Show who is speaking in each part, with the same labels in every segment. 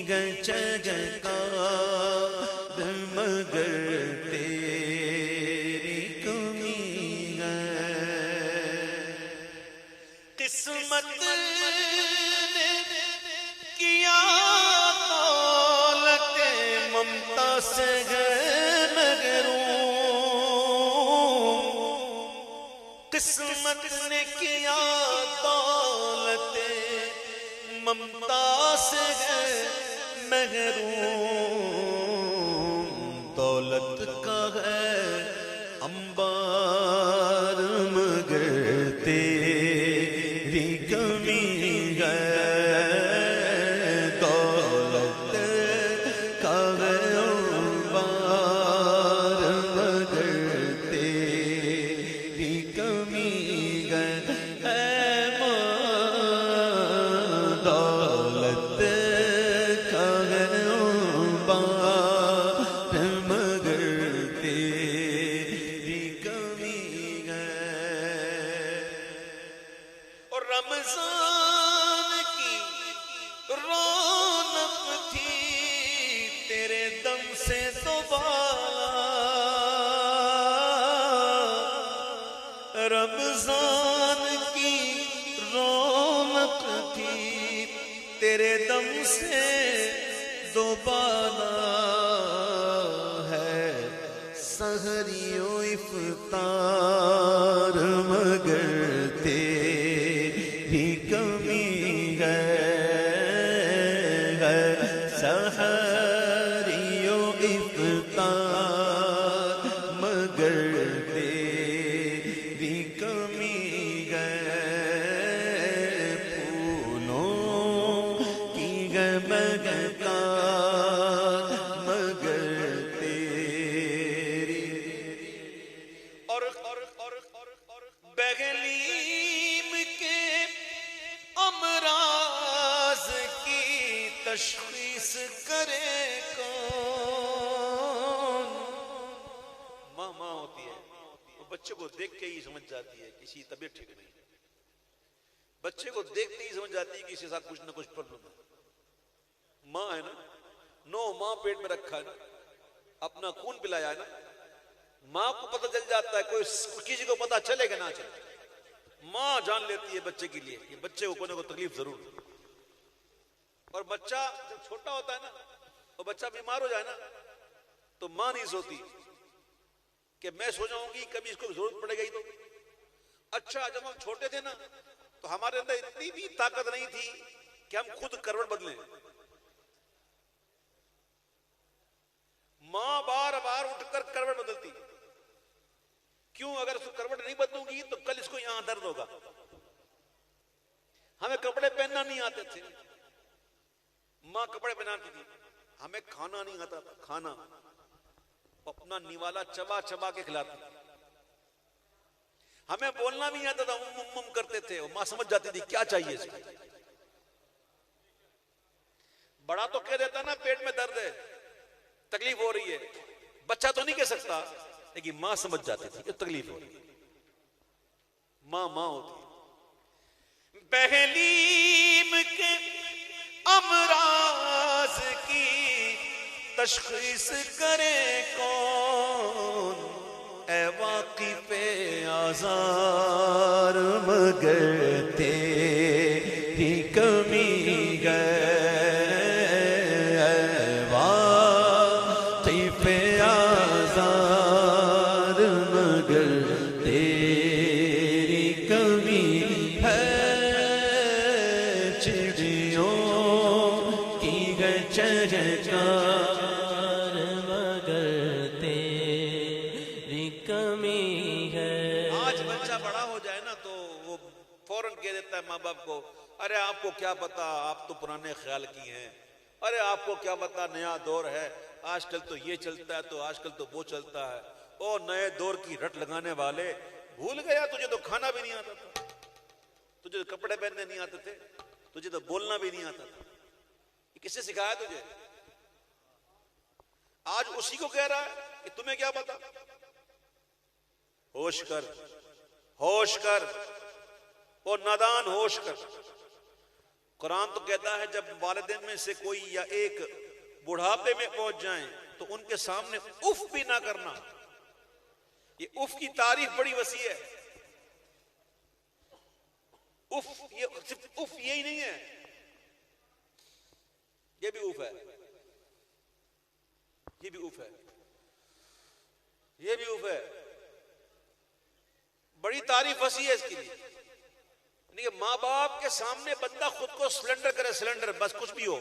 Speaker 1: जगकार मगर तेरी कमी है। किस्मत ने किया दौलत ममता से है महरूम। किस्मत ने किया दौलत ममता से है महरूम। दौलत का है अंबार मगर तेरी कमी है। दौलत का है अंबार मगर तेरी कमी है। दौलत का है अंबार मगर तेरी कमी है। और रमजान की रौनक थी तेरे दम से दोबारा। रमजान की रौनक थी तेरे दम से दोबारा है। सहरियों इफ्तार मगर तेरी कमी है। सहरियों इफ्तार मगर तेरी कमी है। फूलों की गमगता मगर तेरी। और बगलीम के अमराज की तशखीस करे कौन। माँ होती है वो बच्चे को देख के ही समझ जाती है किसी तबीयत ठीक नहीं। बच्चे को देखते ही समझ जाती है कि इसके साथ कुछ ना कुछ प्रॉब्लम है। माँ है ना, 9 माँ पेट में रखा है ना, अपना खून पिलाया है ना। माँ को पता चल जाता है, कोई किसी को पता चलेगा ना चले, माँ जान लेती है बच्चे के लिए कि बच्चे को कोई ना कोई तकलीफ जरूर है। और बच्चा जब छोटा होता है ना, और बच्चा बीमार हो जाए ना, तो माँ नहीं सोती कि मैं सो जाऊंगी कभी इसको जरूरत पड़ेगी तो। अच्छा, जब हम छोटे थे ना तो हमारे अंदर इतनी भी ताकत नहीं थी कि हम खुद करवट बदलें। मां बार बार उठकर करवट बदलती। क्यों? अगर उसको करवट नहीं बदलूंगी तो कल इसको यहां दर्द होगा। हमें कपड़े पहनना नहीं आते थे, मां कपड़े पहनाती थी। हमें खाना नहीं आता था, खाना अपना निवाला चबा चबा के खिलाती। हमें बोलना भी नहीं आता था, उम करते थे। मां समझ जाती थी क्या चाहिए इसको। बड़ा तो कह देता ना पेट में दर्द है, तकलीफ हो रही है। बच्चा तो नहीं कह सकता, लेकिन मां समझ जाती थी कि तकलीफ हो रही है। मां होती है। बहलीम के अमराज की तशखीस करे कौन। ए वाकिफे आज़ार मगर तेरी कमी है। वाकिफे आज़ार मगर तेरी कमी है। चिड़ियों की है चहचहार मगर तेरी कमी है। आज बच्चा बड़ा हो जाए ना तो वो फौरन कह देता है माँ बाप को, अरे आपको क्या पता, आप तो पुराने ख्याल की हैं। अरे आपको क्या पता, नया दौर है, आजकल तो ये चलता है, तो आजकल तो वो चलता है। ओ नए दौर की रट लगाने वाले, भूल गया तुझे तो खाना भी नहीं आता था, तुझे तो कपड़े पहनने नहीं आते थे, तुझे तो बोलना भी नहीं आता था। ये किसने सिखाया तुझे? आज उसी को कह रहा है कि तुम्हें क्या पता। होश कर, होश कर, ओ नादान होश कर। कुरान तो कहता है जब वालिदैन में से कोई या एक बुढ़ापे में पहुंच जाएं तो उनके सामने उफ भी ना करना। ये उफ की तारीफ बड़ी वसी है। उफ, ये सिर्फ उफ यही नहीं है, ये भी उफ है, ये भी उफ है, ये भी उफ है। बड़ी तारीफ वसी है इसके लिए। माँ बाप के सामने बंदा खुद को सिलेंडर करे, सिलेंडर, बस कुछ भी हो,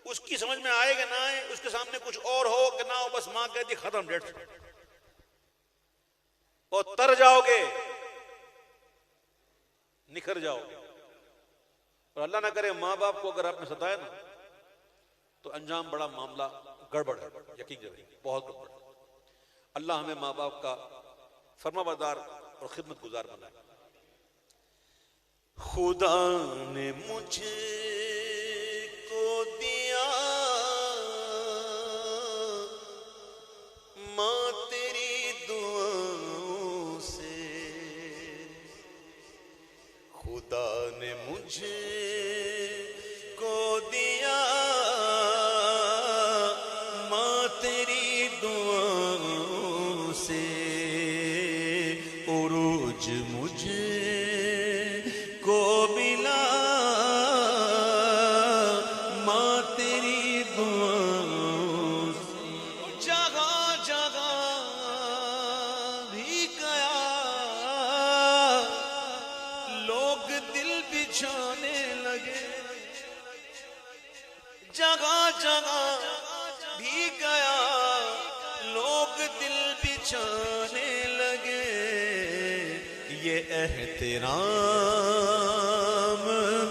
Speaker 1: उसकी समझ में आएगा ना आए, उसके सामने कुछ और हो कि ना हो, बस मां कहती खत्म, डेट, और तर जाओगे, निखर जाओगे। और अल्लाह ना करे मां बाप को अगर आपने सताया ना तो अंजाम बड़ा मामला गड़बड़ है, यकीन करें बहुत गड़बड़। अल्लाह हमें मां बाप का फरमाबरदार और खिदमत गुजार बनाए। खुदा ने मुझे को दिया मां तेरी दुआओं से, खुदा ने मुझे को दिया मां तेरी दुआओं से, उरूज मुझे को मिला मां तेरी दुआओं से। जगह जगह भी गया लोग दिल बिछाने लगे, जगह जगह भी गया लोग दिल बिछाने लगे। ये एहतराम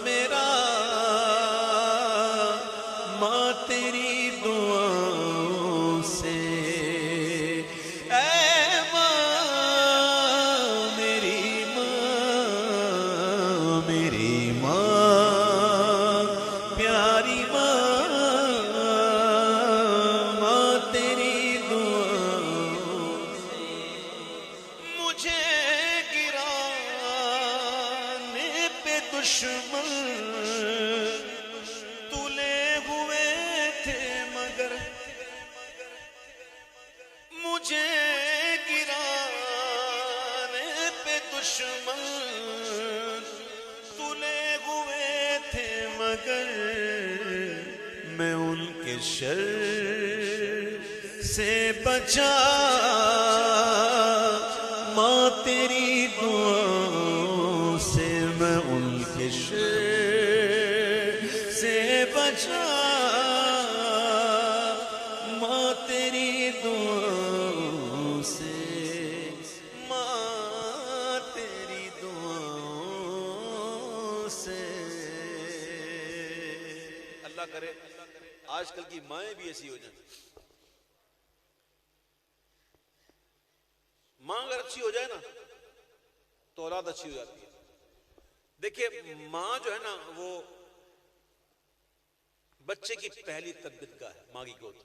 Speaker 1: मेरा मां तेरी दुआओं से, ऐ मां मेरी मां, मेरी मां प्यारी मां, मां तेरी दुआओं से। मुझे दुश्मन तुले हुए थे मगर, मुझे गिराने पे दुश्मन तुले हुए थे मगर, मैं उनके शर से बचा मां तेरी दुआओं से, मैं उनके शर से बचा मां तेरी दुआओं से, मां तेरी दुआओं से। अल्लाह करे आजकल की माएं भी ऐसी हो जाए। मां अगर अच्छी हो जाए ना तो औलाद अच्छी हो जाती है। देखिए मां जो है ना वो बच्चे की पहली तरबियत का है, मां की गोद,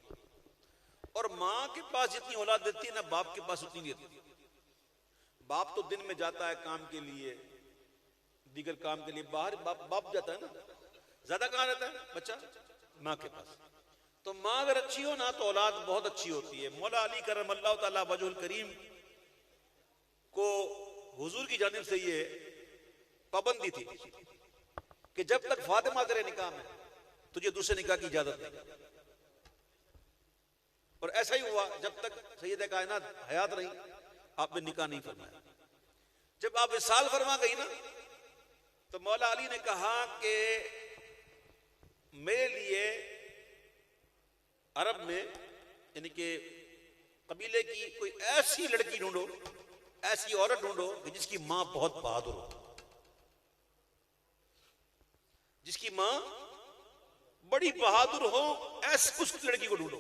Speaker 1: और मां के पास जितनी औलाद देती है ना बाप के पास उतनी देती है। बाप तो दिन में जाता है काम के लिए, दीगर काम के लिए बाहर बाप जाता है ना, ज्यादा कहां रहता है बच्चा, मां के पास। तो मां अगर अच्छी हो ना तो औलाद बहुत अच्छी होती है। मौला अली करमल्लाहु तआला वजहुल करीम को हुजूर की जानिब से ये पाबंदी थी कि जब तक फातिमा तेरे निकाह में तुझे दूसरे निकाह की इजाजत नहीं। और ऐसा ही हुआ, जब तक सैयदे कायनात हयात रही आपने निकाह नहीं फरमाया। जब आप विसाल फरमा गई ना तो मौला अली ने कहा कि मेरे लिए अरब में यानी कि कबीले की कोई ऐसी लड़की ढूंढो, ऐसी औरत ढूंढो कि जिसकी मां बहुत बहादुर हो, जिसकी मां बड़ी बहादुर हो, ऐसी उस लड़की को ढूंढो।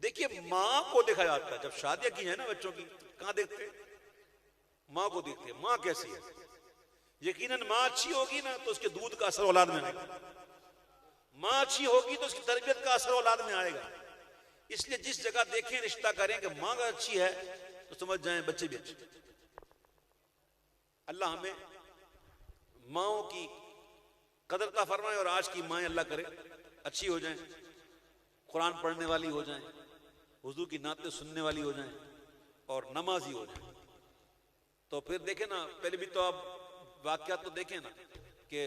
Speaker 1: देखिए मां को देखा जाता है, जब शादियां की है ना बच्चों की, कहां देखते, मां को देखते हैं, मां कैसी है। यकीनन मां अच्छी होगी ना तो उसके दूध का असर औलाद में आएगा, मां अच्छी होगी तो उसकी तरबियत का असर औलाद में आएगा। इसलिए जिस जगह देखें रिश्ता करें कि मां अगर अच्छी है तो समझ जाएं बच्चे भी अच्छे। अल्लाह हमें माओं की कदर अता फरमाए और आज की माएँ अल्लाह करे अच्छी हो जाएं, कुरान पढ़ने वाली हो जाएं, हुजूर की नातें सुनने वाली हो जाएं और नमाजी हो जाएं। तो फिर देखें ना, पहले भी तो आप वाकयात तो देखें ना कि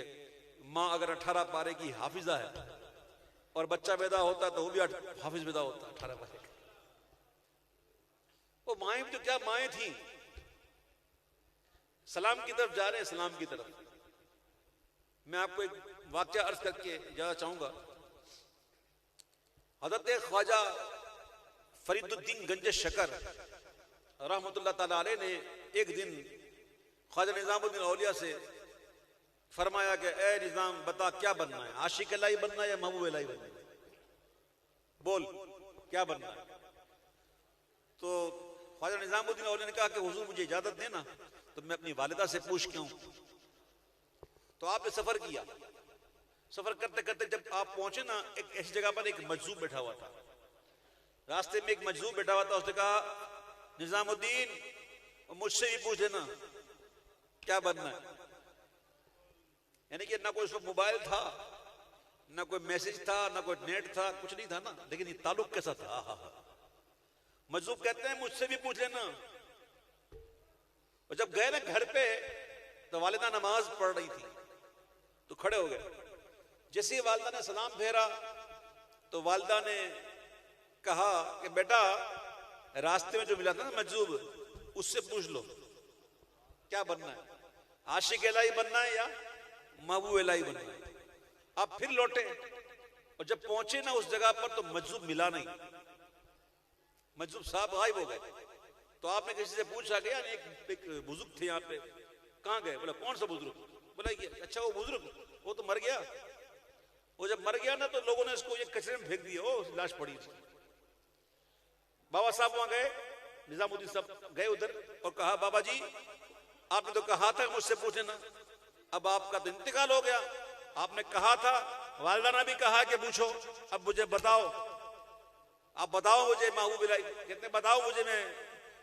Speaker 1: माँ अगर 18 पारे की हाफिजा है और बच्चा पैदा होता तो वो भी हाफिज पैदा होता 18 पारे का। वो माएँ भी तो क्या माएँ थी। सलाम की तरफ जा रहे हैं, सलाम की तरफ। मैं आपको एक वाकया अर्ज करके जाना चाहूंगा। हज़रत ख्वाजा फरीदुद्दीन गंज शकर रहमतुल्लाह ताला अलैह ने एक दिन ख्वाजा निजामुद्दीन औलिया से फरमाया कि ए निजाम बता क्या बनना है, आशिक इलाही बनना है या महबूब इलाही बनना है, बोल क्या बनना है। तो ख्वाजा निजामुद्दीन औलिया ने कहा कि हुजूर मुझे इजाजत देना तो मैं अपनी वालिदा से पूछ के आऊं। तो आपने सफर किया। सफर करते करते जब आप पहुंचे ना, एक ऐसी जगह पर एक मजजूब बैठा हुआ था। रास्ते में एक मजजूब बैठा हुआ था। उसने कहा निजामुद्दीन मुझसे भी पूछ लेना क्या बनना है। यानी कि ना कोई उसमें मोबाइल था, ना कोई मैसेज था, ना कोई नेट था, कुछ नहीं था ना, लेकिन ये ताल्लुक कैसा था। मजजूब कहते हैं मुझसे भी पूछ लेना। और जब गए ना घर पे तो वालिदा नमाज पढ़ रही थी तो खड़े हो गए। जैसे ही वालिदा ने सलाम फेरा तो वालिदा ने कहा कि बेटा रास्ते में जो मिला था ना मजजूब, उससे पूछ लो क्या बनना है, आशिक इलाही बनना है या महबूब इलाही बनना है। आप फिर लौटे और जब पहुंचे ना उस जगह पर तो मजजूब मिला नहीं, मजजूब साहब गायब हो गए। तो आपने किसी से पूछा गया, एक बुजुर्ग थे यहाँ पे, कहाँ गए? बोला कौन सा बुजुर्ग? बोला ये अच्छा वो बुजुर्ग, वो तो मर गया। वो जब मर गया ना तो लोगों ने इसको ये कचरे में फेंक दिया, ओ लाश पड़ी। बाबा साहब वहां गए, निजामुद्दीन साहब गए उधर और कहा बाबा जी आपने तो कहा था मुझसे पूछ लेना, अब आपका तो इंतकाल हो गया, आपने कहा था, वालिदा ने भी कहा कि पूछो, अब मुझे बताओ, आप बताओ मुझे महबूब इलाही, कहते बताओ मुझे मैं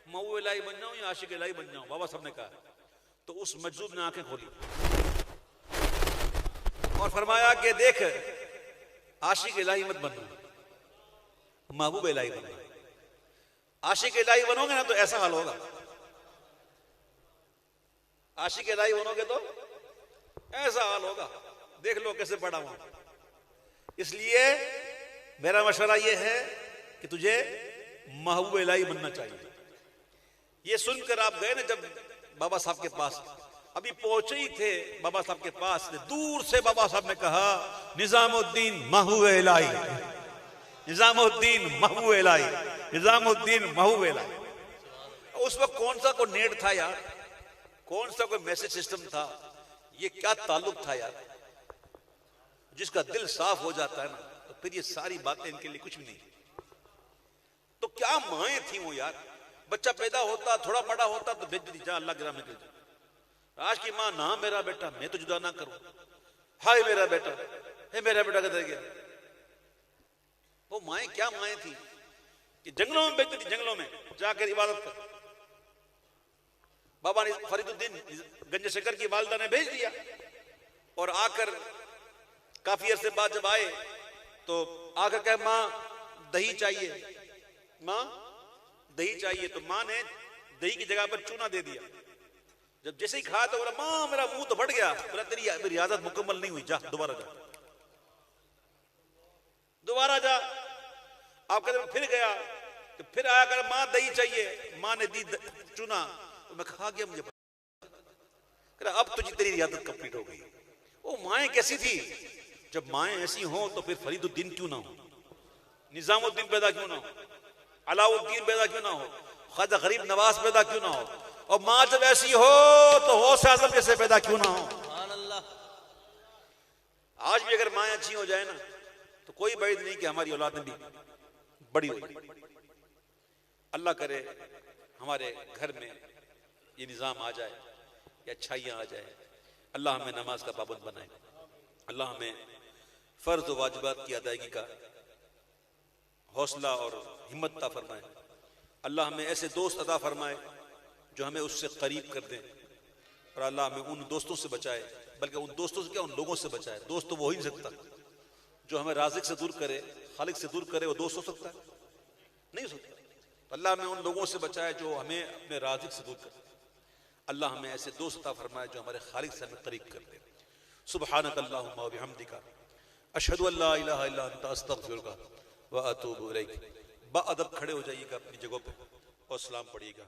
Speaker 1: महबूब इलाही बन जाऊं या आशिक इलाही बन जाऊं। बाबा साहब ने कहा। तो उस मजजूब ने आंखें खोली और फरमाया कि देख आशिक इलाही मत बनना, महबूब इलाही बनना। आशिक इलाही बनोगे ना तो ऐसा हाल होगा, आशिक इलाही बनोगे तो ऐसा हाल होगा। देख लो कैसे पढ़ा हुआ। इसलिए मेरा मशवरा यह है कि तुझे महबूब इलाही बनना चाहिए। ये सुनकर आप गए ना जब बाबा साहब के पास, अभी पहुंचे ही थे बाबा साहब के पास, दूर से बाबा साहब ने कहा निजामुद्दीन महबूब इलाही, निजामुद्दीन महबूब इलाही, निजामुद्दीन महबूब इलाही। उस वक्त कौन सा कोई नेट था यार, कौन सा कोई मैसेज सिस्टम था, ये क्या ताल्लुक था यार। जिसका दिल साफ हो जाता है ना तो फिर ये सारी बातें इनके लिए कुछ भी नहीं। तो क्या माएँ थी वो यार। बच्चा पैदा होता, थोड़ा बड़ा होता तो भेज दी, जा अल्लाह के राह में भेज। आज की माँ ना मेरा बेटा मैं तो जुदा ना करूं, हाय मेरा बेटा, है मेरा बेटा किधर गया। वो माएँ क्या माएँ थी कि जंगलों में भेजती थी, जंगलों में जाकर इबादत कर। बाबा फरीदुद्दीन गंज शकर की वालिदा ने भेज दिया और आकर काफी अरसे बाद जब आए तो आकर कहे माँ दही चाहिए, माँ दही चाहिए। तो माँ ने दही की जगह पर चूना दे दिया। जब जैसे ही खाया तो बोला माँ मेरा मुंह तो फट गया। बोला तेरी मेरी आदत मुकम्मल नहीं हुई, जा दोबारा जा, दोबारा जा। आप कहते फिर गया तो फिर आया कर माँ दही चाहिए, माँ ने दी चूना, तो मैं खा गया, मुझे अब तुझे तेरी आदत कंप्लीट हो गई। वो माएँ कैसी थी। जब माएँ ऐसी हो तो फिर फरीदुद्दीन क्यों ना हो, निजामुद्दीन पैदा क्यों ना हो, अलाउद्दीन पैदा क्यों ना हो, ख्वाजा गरीब नवाज पैदा क्यों ना हो, और माँ जब ऐसी हो तो गौसे आज़म जैसे पैदा क्यों ना हो। आज भी अगर माँ अच्छी हो जाए ना तो कोई बैद नहीं कि हमारी औलाद भी बड़ी हो। अल्लाह करे हमारे घर में ये निज़ाम आ जाए, ये अच्छाइयाँ आ जाए। अल्लाह हमें नमाज का पाबंद बनाए, अल्लाह हमें फ़र्ज व वाजिबात की अदायगी का हौसला और हिम्मत अता फरमाए। अल्लाह हमें ऐसे दोस्त अता फरमाए जो हमें उससे करीब कर दें, और अल्लाह हमें उन दोस्तों से बचाए, बल्कि उन दोस्तों से क्या, उन लोगों से बचाए। दोस्त तो वो ही नहीं सकता जो हमें राज़िक से दूर करे, खालिक से दूर करे। वो दोस्त हो सकता है? नहीं हो सकता। तो अल्लाह हमें उन लोगों से बचाए जो हमें अपने राज़िक से दूर करे। अल्लाह हमें ऐसे दोस्त अता फरमाए जो हमारे खालिक से हमें करीब कर दे। सुब्हानक अल्लाहुम्मा व बिहम्दिका अशहदु अल्ला इलाहा इल्ला अंता अस्तगफिरुका व अतूबु इलैक। बाअदब खड़े हो जाइएगा अपनी जगहों पे और सलाम पढ़िएगा।